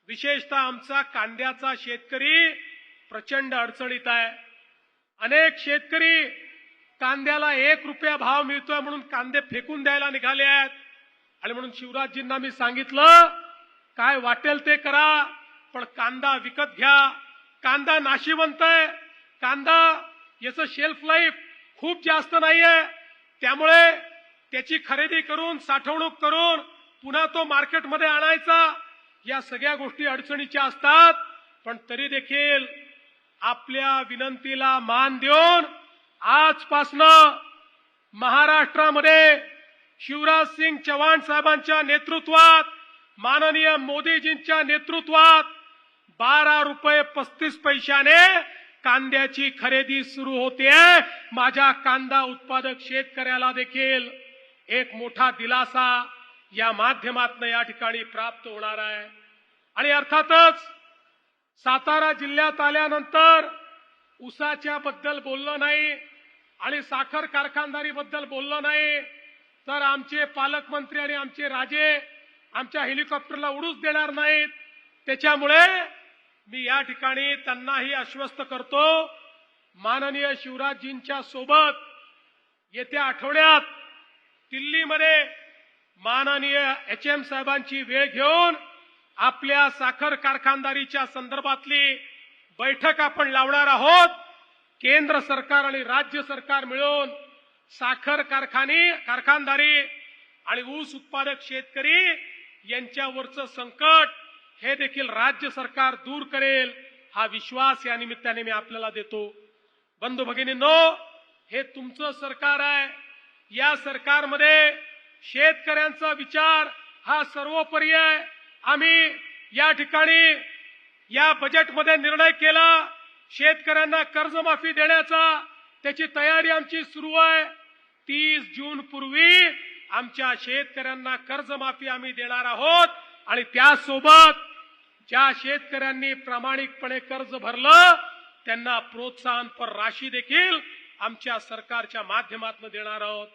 विशेषतः आमचा कांद्याचा शेतकरी प्रचंड अडचणीत आहे। अनेक शेतकरी कांद्याला 1 रुपया भाव मिळतोय म्हणून कांदे फेकून द्यायला निघाले आहेत। आणि म्हणून शिवराजजींना मी सांगितलं, काय वाटेल ते करा, पण कांदा विकत घ्या। कांदा नाशिवंत आहे, कांदा याचं शेल्फ लाईफ खूप जास्त नाहीये, त्यामुळे त्याची खरेदी करून साठवणूक करून पुन्हा तो मार्केटमध्ये आणायचा, या सगळ्या गोष्टी अडचणीच्या असतात। पण तरी देखील आपल्या विनंतीला मान देऊन आजपासनं महाराष्ट्रामध्ये शिवराज सिंग चौहान साहेबांच्या नेतृत्वात, माननीय मोदीजींच्या नेतृत्वात 12 रुपये 35 पैशाने कांद्याची खरेदी सुरू होते। माझ्या कांदा उत्पादक शेतकऱ्याला देखील एक मोठा दिलासा या माध्यमातून या ठिकाणी प्राप्त होणार आहे। आणि अर्थातच सातारा जिल्ह्यात आल्यानंतर ऊसाच्या बद्दल बोललं नाही आणि साखर कारखानदारी बद्दल बोललं नाही, तर आमचे पालकमंत्री आणि आमचे राजे आमच्या हेलिकॉप्टरला उडूच देणार नाहीत। त्याच्यामुळे मी या ठिकाणी त्यांनाही आश्वस्त करतो, माननीय शिवराजजींच्या सोबत येत्या आठवड्यात दिल्लीमध्ये माननीय HM साहेबांची वेळ घेऊन आपल्या साखर कारखानदारीच्या संदर्भातली बैठक आपण लावणार आहोत। केंद्र सरकार आणि राज्य सरकार मिळून साखर कारखानदारी आणि ऊस उत्पादक शेतकरी यांच्यावरचं संकट हे देखील राज्य सरकार दूर करेल, हा विश्वास या निमित्ताने मी आपल्याला देतो। बंधू भगिनींनो, हे तुमचं सरकार आहे। या सरकारमध्ये शेतकऱ्यांचा विचार हा सर्वोपरी आहे। आम्ही या ठिकाणी या बजेटमध्ये निर्णय केला शेतकऱ्यांना कर्जमाफी देण्याचा, त्याची तयारी आमची सुरू आहे। 30 जून पूर्वी आमच्या शेतकऱ्यांना कर्जमाफी आम्ही देणार आहोत आणि त्यासोबत ज्या शेतकऱ्यांनी प्रामाणिकपणे कर्ज भरलं त्यांना प्रोत्साहनपर राशी देखील आमच्या सरकारच्या माध्यमातून देणार आहोत।